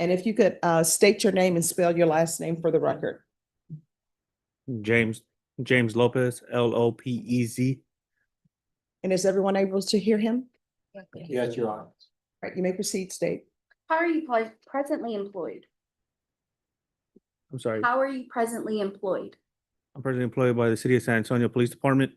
And if you could state your name and spell your last name for the record. James Lopez, Lopez. And is everyone able to hear him? Yes, Your Honor. Right, you may proceed, state. How are you presently employed? I'm sorry. How are you presently employed? I'm presently employed by the City of San Antonio Police Department.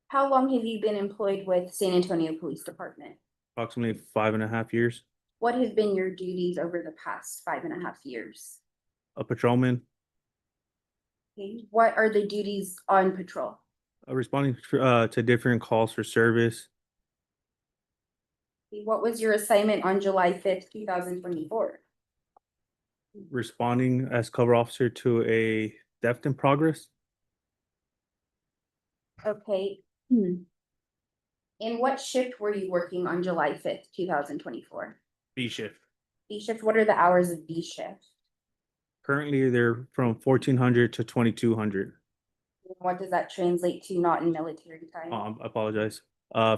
How long have you been employed with San Antonio Police Department? Approximately 5.5 years. What have been your duties over the past 5.5 years? A patrolman, Okay. What are the duties on patrol? responding to different calls for service. Okay. What was your assignment on July 5th, 2024? Responding as cover officer to a theft in progress. Okay. And what shift were you working on July 5th, 2024? B shift. B shift, what are the hours of B shift? Currently, they're from 1400 to 2200. What does that translate to not in military time? I apologize.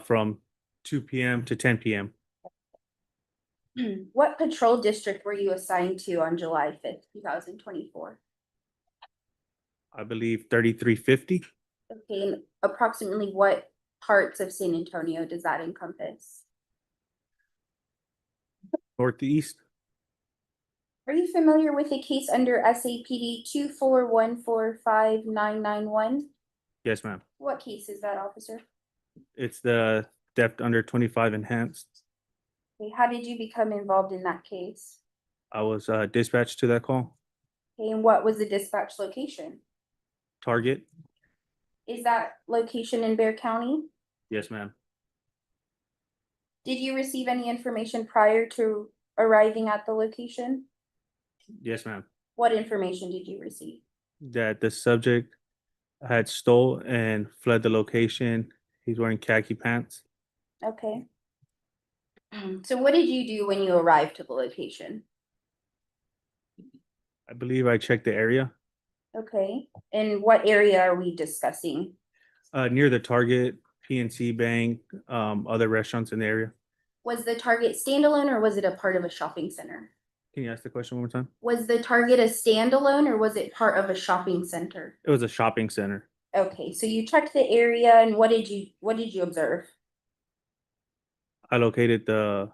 From 2 p.m. to 10 p.m. What patrol district were you assigned to on July 5th, 2024? I believe 3350. Okay, and approximately what parts of San Antonio does that encompass? Northeast. Are you familiar with a case under SAPD 2414591? Yes, ma'am. What case is that, officer? It's the theft under 25 enhanced. Okay, how did you become involved in that case? I was dispatched to that call. Okay, and what was the dispatch location? Target. Is that location in Bear County? Yes, ma'am. Did you receive any information prior to arriving at the location? Yes, ma'am. What information did you receive? That the subject had stole and fled the location. He's wearing khaki pants. Okay. So what did you do when you arrived to the location? I believe I checked the area. Okay, and what area are we discussing? Near the Target, PNC Bank, other restaurants in the area. Was the Target standalone or was it a part of a shopping center? Can you ask the question one more time? Was the Target a standalone or was it part of a shopping center? It was a shopping center. Okay, so you checked the area and what did you observe? I located the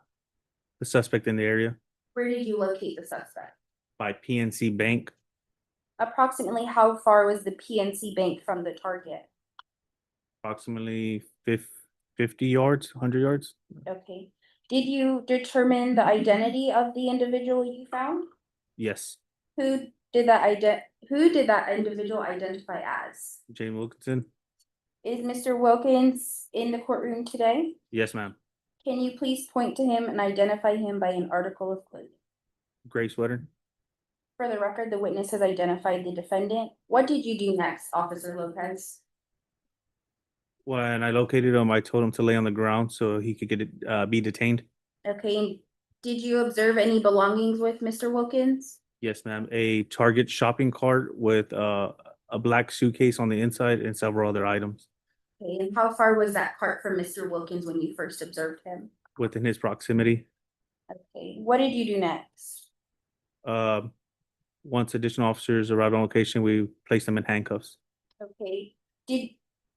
suspect in the area Where did you locate the suspect? by PNC Bank. Approximately how far was the PNC Bank from the Target? Approximately 50 yards, 100 yards. Okay, did you determine the identity of the individual you found? Yes. Who did that individual identify as? Jane Wilkinson. Is Mr. Wilkins in the courtroom today? Yes, ma'am. Can you please point to him and identify him by an article of clothing? Gray sweater. For the record, the witness has identified the defendant. What did you do next, Officer Lopez? When I located him, I told him to lay on the ground so he could be detained. Okay, and did you observe any belongings with Mr. Wilkins? Yes, ma'am. A Target shopping cart with a black suitcase on the inside and several other items Okay, and how far was that cart from Mr. Wilkins when you first observed him? within his proximity. Okay, what did you do next? Once additional officers arrived on location, we placed them in handcuffs. Okay, did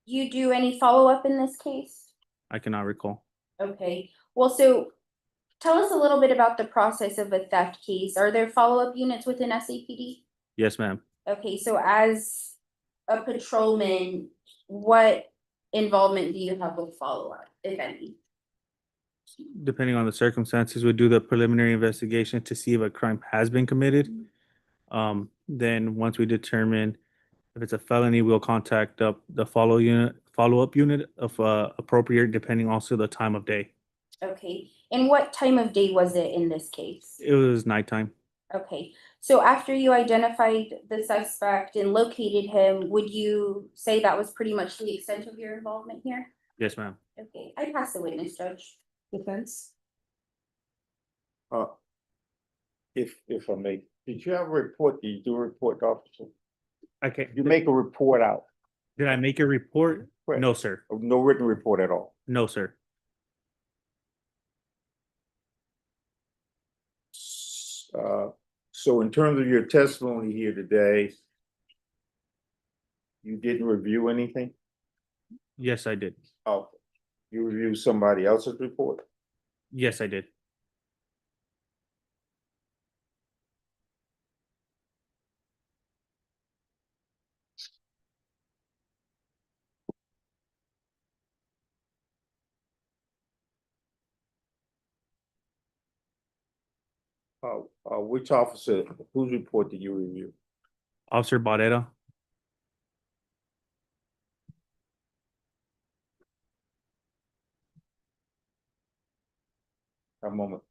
you do any follow-up in this case? I cannot recall. Okay, well, so tell us a little bit about the process of a theft case. Are there follow-up units within SAPD? Yes, ma'am. Okay, so as a patrolman, what involvement do you have with follow-up, if any? Depending on the circumstances, we do the preliminary investigation to see if a crime has been committed. Then once we determine if it's a felony, we'll contact the follow-up unit of appropriate, depending also the time of day. Okay, and what time of day was it in this case? It was nighttime. Okay, so after you identified the suspect and located him, would you say that was pretty much the extent of your involvement here? Yes, ma'am. Okay, I pass the witness, Judge. Defense? If I may, did you have a report? Did you do a report, officer? Okay. You make a report out? Did I make a report? Right. No, sir. No written report at all? No, sir. So in terms of your testimony here today, you didn't review anything? Yes, I did. Oh, you reviewed somebody else's report? Yes, I did. Which officer, whose report did you review? Officer Barrera. A moment.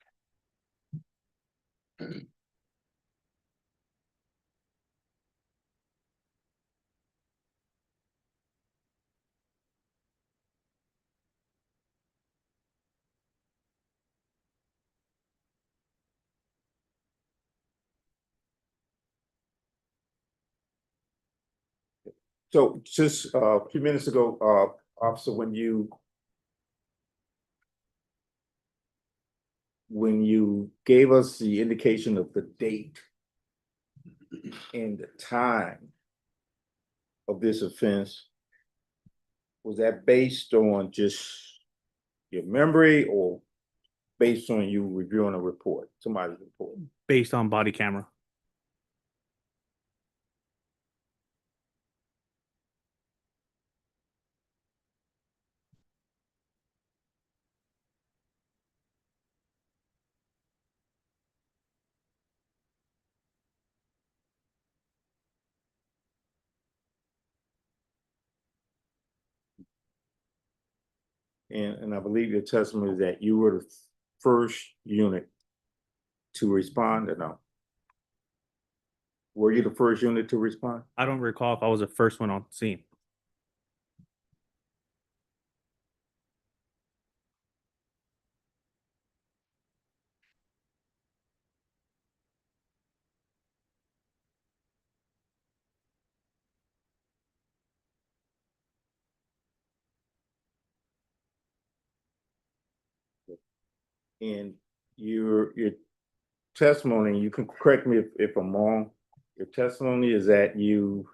So just a few minutes ago, officer, when you gave us the indication of the date and the time of this offense, was that based on just your memory or based on you reviewing a report, somebody's report? Based on body camera. And I believe your testimony is that you were the first unit to respond, or no? Were you the first unit to respond? I don't recall if I was the first one on scene. And your testimony, you can correct me if I'm wrong, your testimony is that you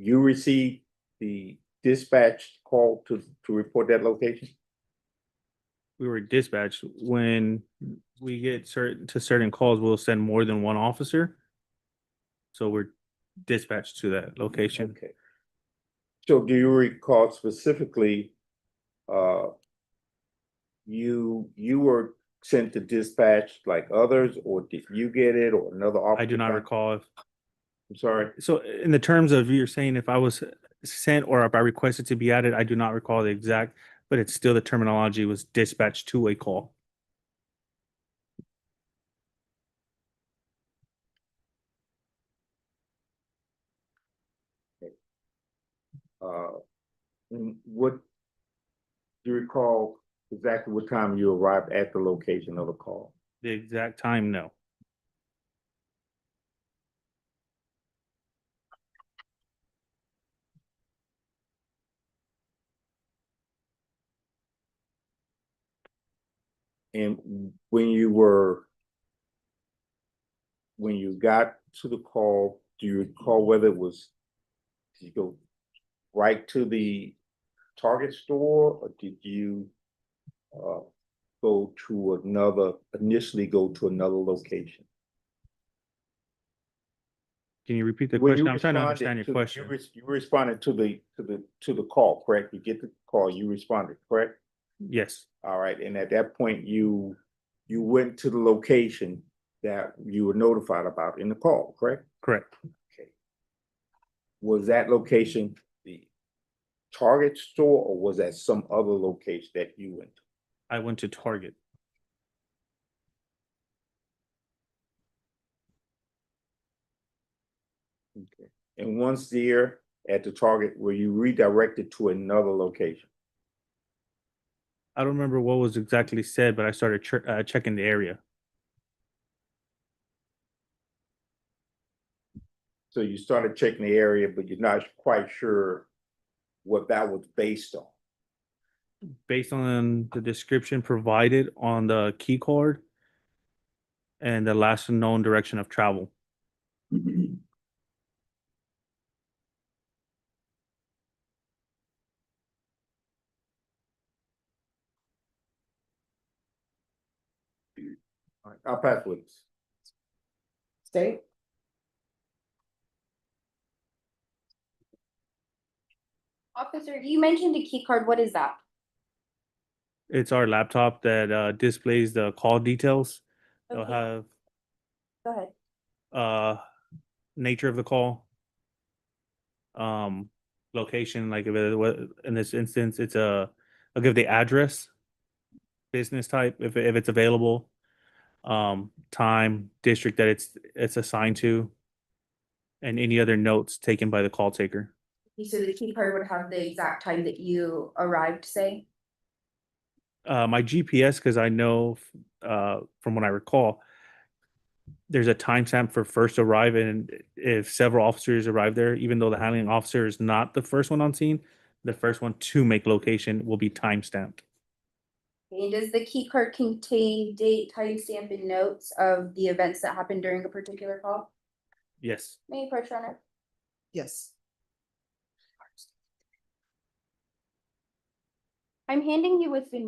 received the dispatch call to report that location? We were dispatched. When we get certain calls, we'll send more than one officer. So we're dispatched to that location. Okay. So do you recall specifically, you were sent to dispatch like others, or did you get it, or another officer? I do not recall if, I'm sorry. so in the terms of you're saying if I was sent or if I requested to be added, I do not recall the exact, but it's still the terminology was dispatched to a call. What do you recall exactly what time you arrived at the location of the call? The exact time, no. And when you got to the call, do you recall whether it was, did you go right to the Target store, or did you initially go to another location? Can you repeat the When question? you I'm trying to responded understand your to- question. You responded to the call, correct? You get the call, you responded, correct? Yes, All right, and at that point, you went to the location that you were notified about in the call, correct? correct. Okay. Was that location the Target store, or was that some other location that you went to? I went to Target. Okay. And once there at the Target, were you redirected to another location? I don't remember what was exactly said, but I started checking the area. So you started checking the area, but you're not quite sure what that was based on. Based on the description provided on the key card and the last known direction of travel. All right, I'll pass witness. State, Officer, you mentioned a key card. What is that? It's our laptop that displays the call details. They'll Okay, have go ahead. nature of the call, location, like if it, in this instance, I'll give the address, business type, if it's available, time, district that it's assigned to, and any other notes taken by the call taker. So the key card would have the exact time that you arrived, say? My GPS, because I know from what I recall, there's a timestamp for first arrive, and if several officers arrive there, even though the handling officer is not the first one on scene, the first one to make location will be timestamped. And does the key card contain date, timestamp, and notes of the events that happened during a particular call? Yes. May I approach, Your Honor? yes. I'm handing you what's been